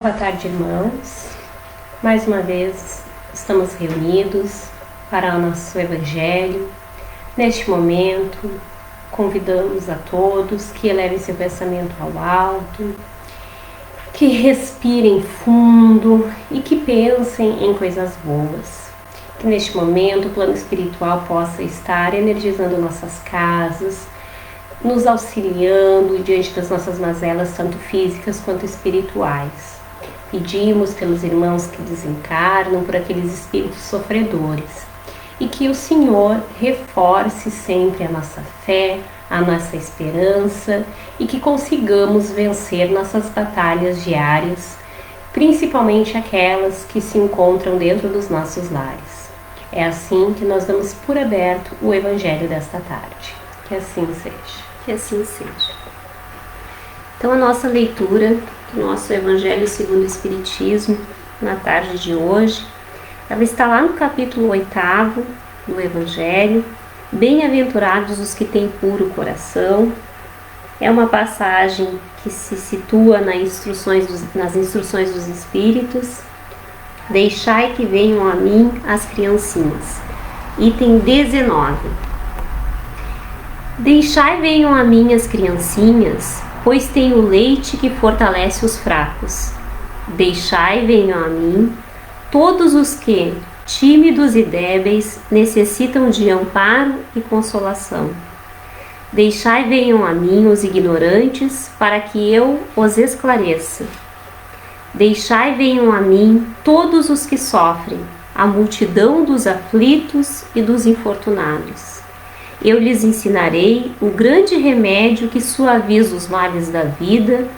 Boa tarde, irmãos. Mais uma vez estamos reunidos para o nosso Evangelho. Neste momento, convidamos a todos que elevem seu pensamento ao alto, que respirem fundo e que pensem em coisas boas. Que neste momento o plano espiritual possa estar energizando nossas casas, nos auxiliando diante das nossas mazelas, tanto físicas quanto espirituais. Pedimos pelos irmãos que desencarnam, por aqueles espíritos sofredores, e que o Senhor reforce sempre a nossa fé, a nossa esperança, e que consigamos vencer nossas batalhas diárias, principalmente aquelas que se encontram dentro dos nossos lares. É assim que nós damos por aberto o Evangelho desta tarde. Que assim seja. Que assim seja. Então, a nossa leitura do nosso Evangelho segundo o Espiritismo, na tarde de hoje, ela está lá no capítulo 8º do Evangelho, Bem-aventurados os que têm puro coração. É uma passagem que se situa nas instruções dos Espíritos. Deixai que venham a mim as criancinhas. Item 19. Deixai venham a mim as criancinhas, pois tenho leite que fortalece os fracos. Deixai venham a mim todos os que, tímidos e débeis, necessitam de amparo e consolação. Deixai venham a mim os ignorantes, para que eu os esclareça. Deixai venham a mim todos os que sofrem, a multidão dos aflitos e dos infortunados. Eu lhes ensinarei o grande remédio que suaviza os males da vida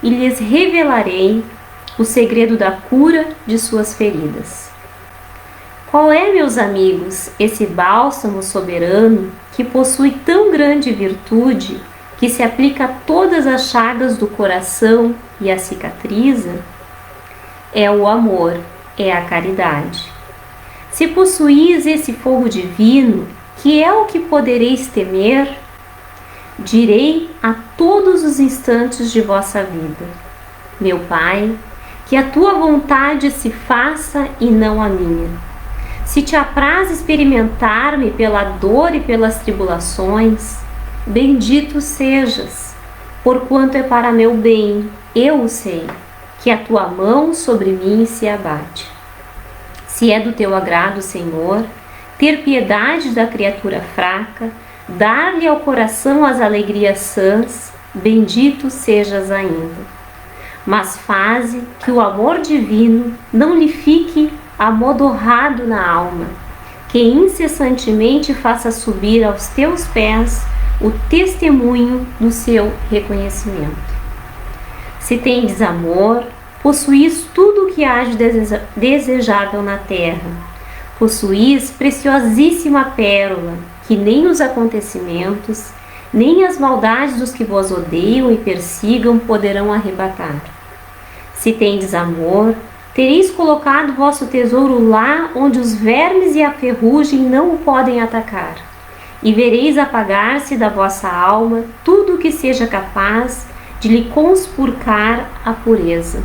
e lhes revelarei o segredo da cura de suas feridas. Qual é, meus amigos, esse bálsamo soberano que possui tão grande virtude que se aplica a todas as chagas do coração e a cicatriza? É o amor, é a caridade. Se possuís esse fogo divino, que é o que podereis temer, direi a todos os instantes de vossa vida: meu Pai, que a tua vontade se faça e não a minha. Se te apraz experimentar-me pela dor e pelas tribulações, bendito sejas, porquanto é para meu bem, eu o sei, que a tua mão sobre mim se abate. Se é do teu agrado, Senhor, ter piedade da criatura fraca, dar-lhe ao coração as alegrias sãs, bendito sejas ainda. Mas faze que o amor divino não lhe fique amodorrado na alma, que incessantemente faça subir aos teus pés o testemunho do seu reconhecimento. Se tendes amor, possuís tudo o que há de desejável na terra. Possuís preciosíssima pérola, que nem os acontecimentos, nem as maldades dos que vos odeiam e persigam poderão arrebatar. Se tendes amor, tereis colocado vosso tesouro lá onde os vermes e a ferrugem não o podem atacar, e vereis apagar-se da vossa alma tudo o que seja capaz de lhe conspurcar a pureza.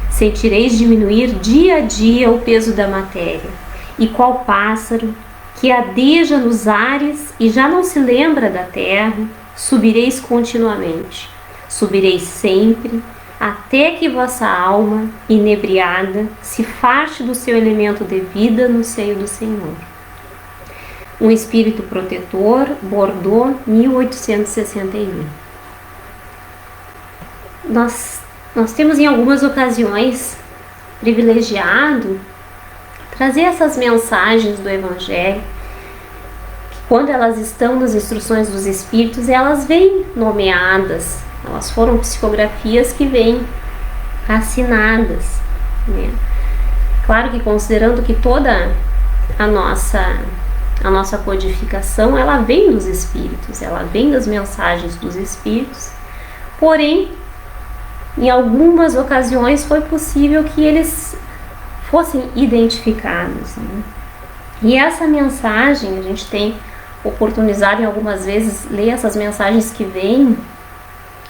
Sentireis diminuir dia a dia o peso da matéria, e qual pássaro que adeja nos ares e já não se lembra da terra, subireis continuamente, subireis sempre, até que vossa alma, inebriada, se farte do seu elemento de vida no seio do Senhor. Um espírito protetor, Bordeaux, 1861. Nós temos em algumas ocasiões privilegiado trazer essas mensagens do Evangelho, que quando elas estão nas instruções dos Espíritos, elas vêm nomeadas, elas foram psicografias que vêm assinadas, né? Claro que considerando que toda a nossa codificação, ela vem dos Espíritos, ela vem das mensagens dos Espíritos, porém, em algumas ocasiões foi possível que eles fossem identificados, né? E essa mensagem, a gente tem oportunizado em algumas vezes ler essas mensagens que vêm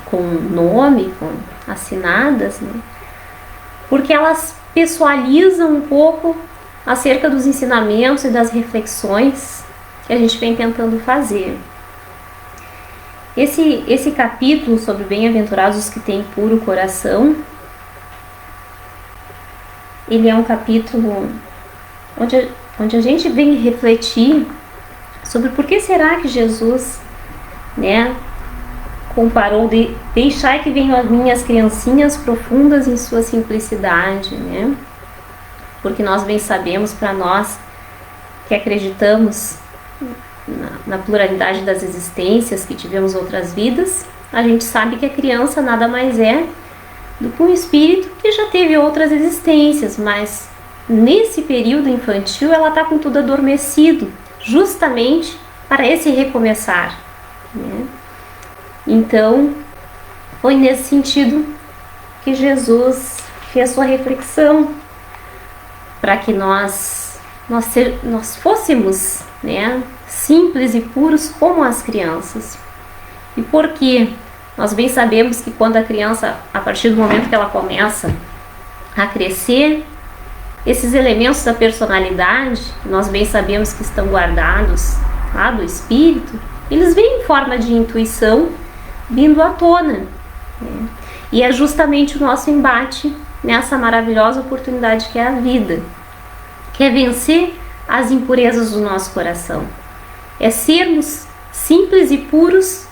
com nome, com assinadas, né? porque elas pessoalizam um pouco acerca dos ensinamentos e das reflexões que a gente vem tentando fazer. Esse capítulo sobre bem-aventurados os que têm puro coração, ele é um capítulo onde a gente vem refletir sobre por que será que Jesus, comparou de deixai que venham as minhas criancinhas profundas em sua simplicidade, Porque nós bem sabemos, para nós que acreditamos na pluralidade das existências, que tivemos outras vidas, a gente sabe que a criança nada mais é do que um espírito que já teve outras existências, mas nesse período infantil ela está com tudo adormecido, justamente para esse recomeçar. Então, foi nesse sentido que Jesus fez sua reflexão, para que nós fôssemos simples e puros como as crianças. E por quê? Nós bem sabemos que quando a criança, a partir do momento que ela começa a crescer, esses elementos da personalidade, que nós bem sabemos que estão guardados lá do espírito, eles vêm em forma de intuição vindo à tona. E é justamente o nosso embate nessa maravilhosa oportunidade que é a vida, que é vencer as impurezas do nosso coração, é sermos simples e puros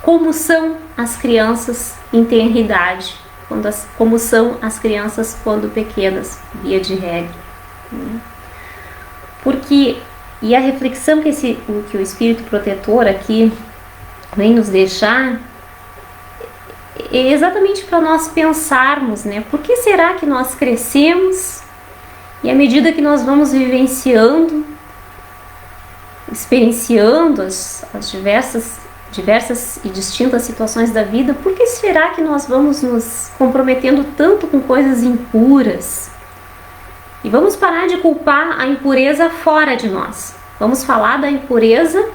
como são as crianças em tenra idade, como são as crianças quando pequenas, via de regra. E a reflexão que o Espírito Protetor aqui vem nos deixar é exatamente para nós pensarmos, por que será que nós crescemos e à medida que nós vamos vivenciando, experienciando as diversas e distintas situações da vida, por que será que nós vamos nos comprometendo tanto com coisas impuras? E vamos parar de culpar a impureza fora de nós. Vamos falar da impureza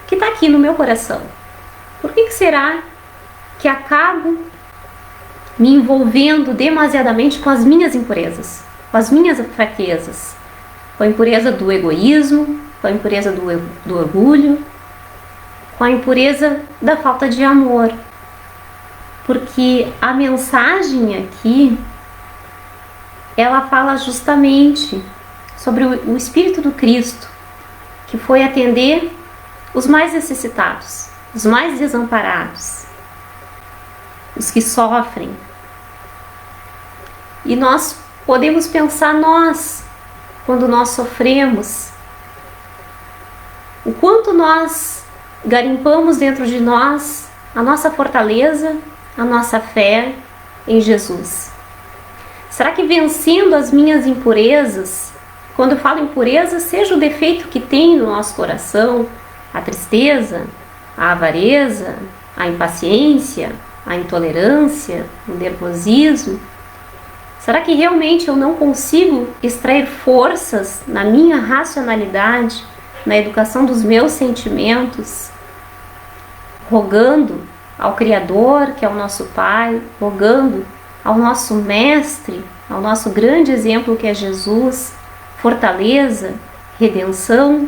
que está aqui no meu coração. Por que será que acabo me envolvendo demasiadamente com as minhas impurezas, com as minhas fraquezas, com a impureza do egoísmo, com a impureza do orgulho, com a impureza da falta de amor? Porque a mensagem aqui, ela fala justamente sobre o Espírito do Cristo, que foi atender os mais necessitados, os mais desamparados, os que sofrem. E nós podemos pensar quando nós sofremos, o quanto nós garimpamos dentro de nós a nossa fortaleza, a nossa fé em Jesus. Será que vencendo as minhas impurezas, quando eu falo impureza, seja o defeito que tem no nosso coração, a tristeza, a avareza, a impaciência, a intolerância, o nervosismo, será que realmente eu não consigo extrair forças na minha racionalidade, na educação dos meus sentimentos, rogando ao Criador, que é o nosso Pai, rogando ao nosso Mestre, ao nosso grande exemplo que é Jesus, fortaleza, redenção?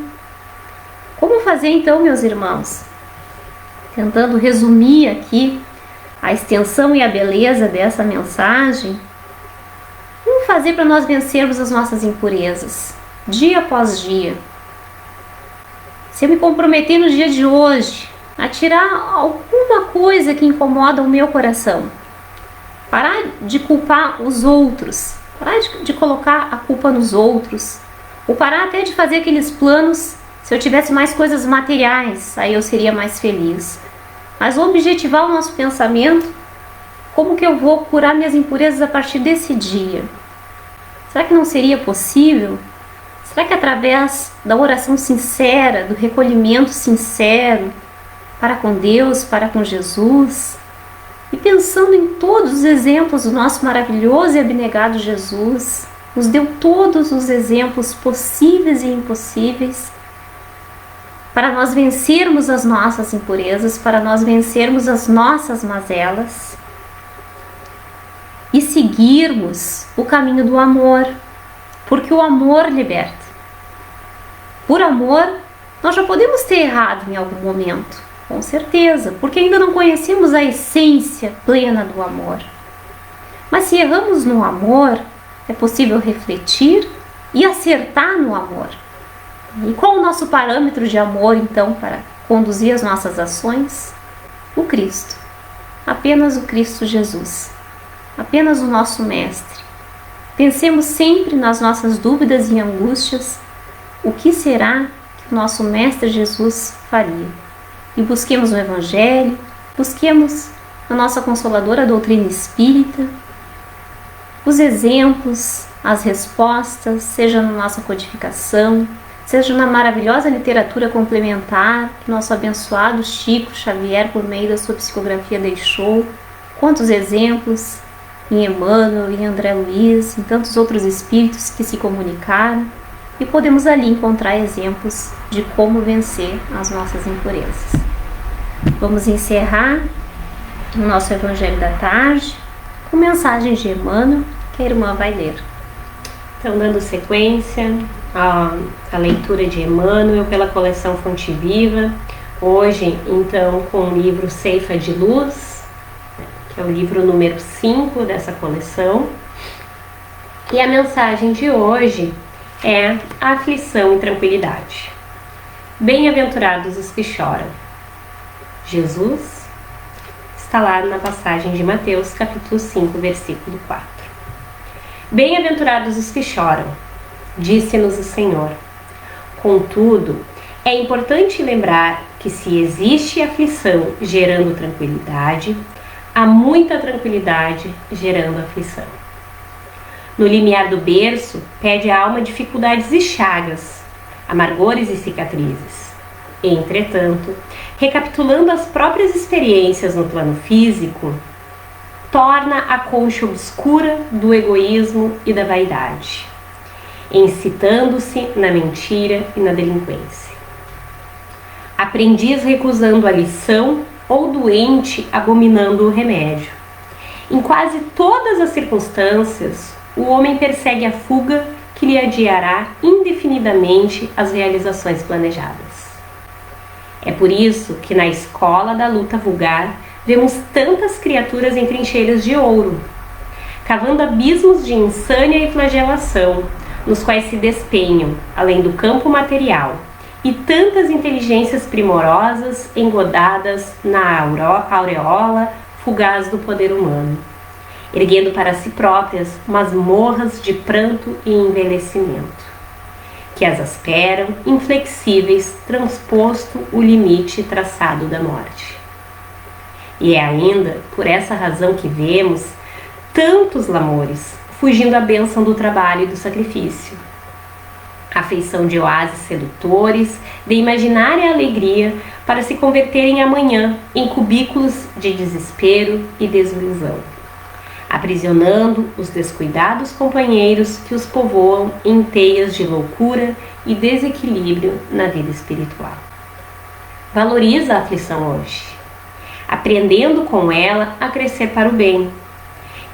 Como fazer então, meus irmãos? Tentando resumir aqui a extensão e a beleza dessa mensagem, como fazer para nós vencermos as nossas impurezas, dia após dia? Se eu me comprometer no dia de hoje a tirar alguma coisa que incomoda o meu coração, parar de culpar os outros, parar de colocar a culpa nos outros, ou parar até de fazer aqueles planos, se eu tivesse mais coisas materiais, aí eu seria mais feliz. Mas objetivar o nosso pensamento, como que eu vou curar minhas impurezas a partir desse dia? Será que não seria possível? Será que através da oração sincera, do recolhimento sincero para com Deus, para com Jesus, e pensando em todos os exemplos do nosso maravilhoso e abnegado Jesus, nos deu todos os exemplos possíveis e impossíveis para nós vencermos as nossas impurezas, para nós vencermos as nossas mazelas e seguirmos o caminho do amor, porque o amor liberta. Por amor, nós já podemos ter errado em algum momento, com certeza, porque ainda não conhecemos a essência plena do amor. Mas se erramos no amor, é possível refletir e acertar no amor. E qual o nosso parâmetro de amor, então, para conduzir as nossas ações? O Cristo. Apenas o Cristo Jesus. Apenas o nosso Mestre. Pensemos sempre nas nossas dúvidas e angústias, o que será que o nosso Mestre Jesus faria? E busquemos o Evangelho, busquemos a nossa consoladora doutrina espírita, os exemplos, as respostas, seja na nossa codificação, seja na maravilhosa literatura complementar que nosso abençoado Chico Xavier, por meio da sua psicografia, deixou. Quantos exemplos em Emmanuel, em André Luiz, em tantos outros espíritos que se comunicaram, e podemos ali encontrar exemplos de como vencer as nossas impurezas. Vamos encerrar o nosso Evangelho da Tarde com mensagens de Emmanuel, que a irmã vai ler. Então, dando sequência à leitura de Emmanuel pela coleção Fonte Viva, hoje, então, com o livro Ceifa de Luz, que é o livro número 5 dessa coleção. E a mensagem de hoje é aflição e tranquilidade. Bem-aventurados os que choram. Jesus está lá na passagem de Mateus, capítulo 5, versículo 4. Bem-aventurados os que choram, disse-nos o Senhor. Contudo, é importante lembrar que se existe aflição gerando tranquilidade, há muita tranquilidade gerando aflição. No limiar do berço, pede a alma dificuldades e chagas, amargores e cicatrizes. Entretanto, recapitulando as próprias experiências no plano físico, torna a concha obscura do egoísmo e da vaidade, incitando-se na mentira e na delinquência. Aprendiz recusando a lição ou doente abominando o remédio. Em quase todas as circunstâncias, o homem persegue a fuga que lhe adiará indefinidamente as realizações planejadas. É por isso que na escola da luta vulgar vemos tantas criaturas em trincheiras de ouro, cavando abismos de insânia e flagelação, nos quais se despenham, além do campo material, e tantas inteligências primorosas engodadas na aureola fugaz do poder humano, erguendo para si próprias masmorras de pranto e envelhecimento, que as esperam inflexíveis, transposto o limite traçado da morte. E é ainda por essa razão que vemos tantos lamores, fugindo à bênção do trabalho e do sacrifício, afeição de oásis sedutores, de imaginária alegria, para se converterem amanhã em cubículos de desespero e desilusão, aprisionando os descuidados companheiros que os povoam em teias de loucura e desequilíbrio na vida espiritual. Valoriza a aflição hoje, aprendendo com ela a crescer para o bem,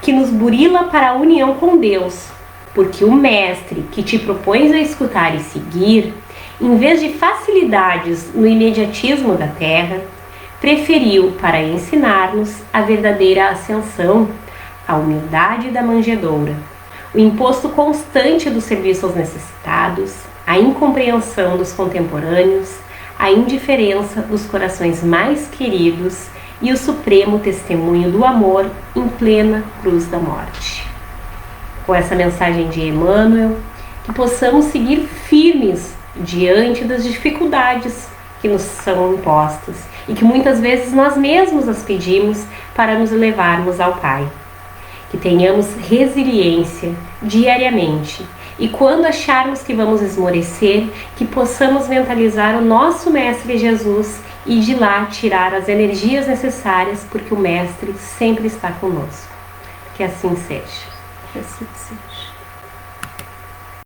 que nos burila para a união com Deus, porque o Mestre que te propões a escutar e seguir, em vez de facilidades no imediatismo da terra, preferiu para ensinar-nos a verdadeira ascensão, a humildade da manjedoura, o imposto constante do serviço aos necessitados, a incompreensão dos contemporâneos, a indiferença dos corações mais queridos e o supremo testemunho do amor em plena cruz da morte. Com essa mensagem de Emmanuel, que possamos seguir firmes diante das dificuldades que nos são impostas e que muitas vezes nós mesmos as pedimos para nos levarmos ao Pai. Que tenhamos resiliência diariamente e quando acharmos que vamos esmorecer, que possamos mentalizar o nosso Mestre Jesus e de lá tirar as energias necessárias, porque o Mestre sempre está conosco. Que assim seja. Que assim seja.